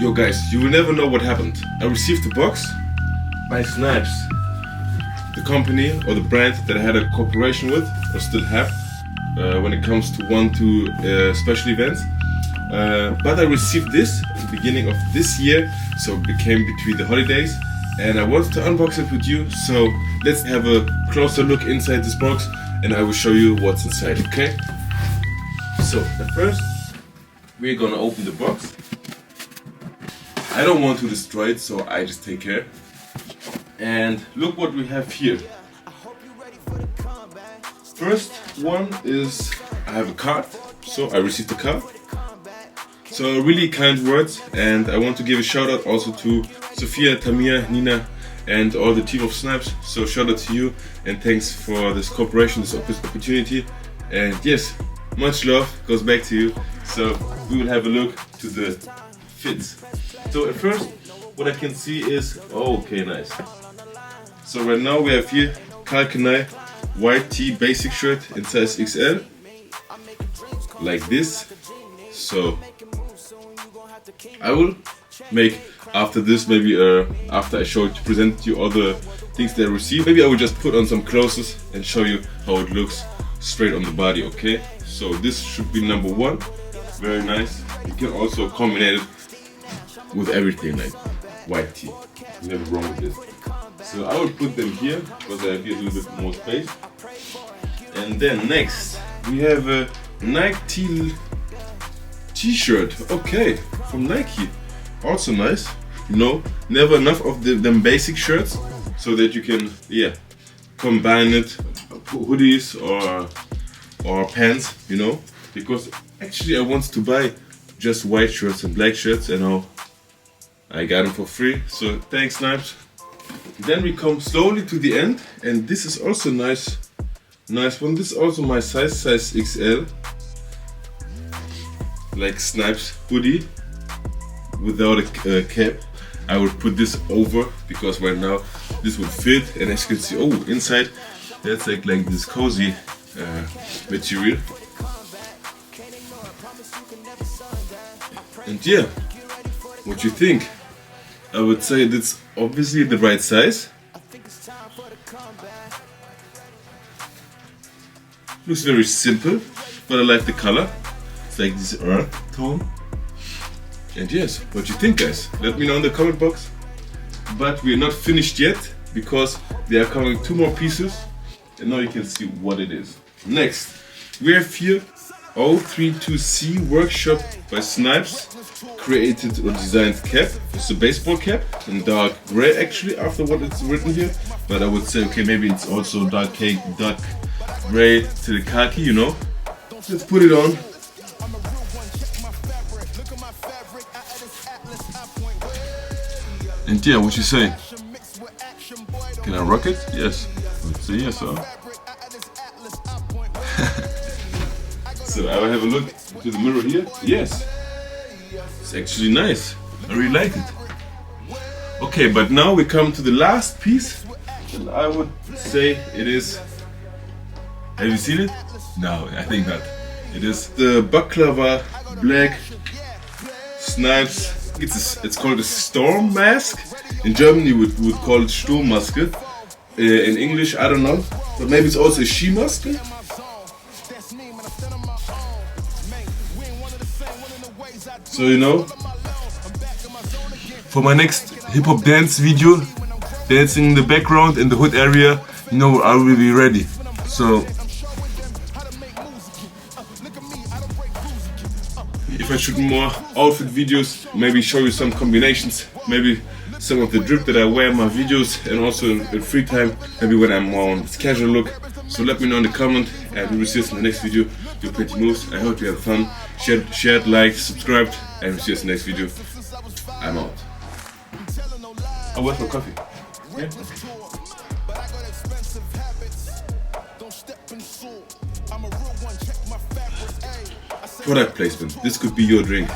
Yo guys, you will never know what happened. I received the box by Snipes, the company or the brand that I had a cooperation with, or still have, when it comes to special events. But I received this at the beginning of this year, so it became between the holidays, and I wanted to unbox it with you. So let's have a closer look inside this box, and I will show you what's inside, okay? So at first, we're gonna open the box. I don't want to destroy it, so I just take care. And look what we have here. First one is, I have a card. So I received a card. So really kind words, and I want to give a shout out also to Sophia, Tamia, Nina, and all the team of Snipes. So shout out to you, and thanks for this cooperation, this opportunity. And yes, much love goes back to you. So we will have a look to the fits. So at first, what I can see is, oh, okay, nice. So right now we have here Kalkanai white tee basic shirt in size XL, like this. So I will make after this, maybe after I present you all the things that I received, maybe I will just put on some clothes and show you how it looks straight on the body, okay? So this should be number one, very nice. You can also combine it with everything, like white tee, never wrong with this. So I will put them here because I have here a little bit more space. And then next we have a Nike t-shirt, okay, from Nike, also nice. You know, never enough of them basic shirts, so that you can, yeah, combine it, hoodies or pants, you know, because actually I want to buy just white shirts and black shirts, and now I got them for free, so thanks Snipes. Then we come slowly to the end, and this is also nice one. This is also my size XL, like Snipes hoodie without a cap. I would put this over because right now this would fit, and as you can see, oh, inside that's like this cozy material. And yeah, what you think? I would say that's obviously the right size. Looks very simple, but I like the color. It's like this earth tone. And yes, what you think, guys? Let me know in the comment box. But we're not finished yet, because there are coming 2 more pieces, and now you can see what it is. Next, we have here 032C Workshop by Snipes, created or designed cap. It's a baseball cap in dark gray, actually, after what it's written here. But I would say, okay, maybe it's also dark gray to the khaki, you know. Let's put it on. And yeah, what you say? Can I rock it? Yes. Let's say yes, huh? So I will have a look into the mirror here. Yes. It's actually nice. I really like it. Okay, but now we come to the last piece. And I would say it is... Have you seen it? No, I think not. It is the Baklava Black Snipes. It's called a storm mask. In Germany we would call it Sturmmaske. In English, I don't know. But maybe it's also a Skimaske. So you know, for my next hip hop dance video, dancing in the background in the hood area, you know, I will be ready. So if I shoot more outfit videos, maybe show you some combinations, maybe some of the drip that I wear in my videos, and also in free time, maybe when I'm more on this casual look. So let me know in the comment, and we will see us in the next video. Do pretty moves. I hope you had fun. Shared, liked, subscribed, and we'll see us in the next video. I'm out. Oh, where's my coffee? Yeah. Product placement. This could be your drink.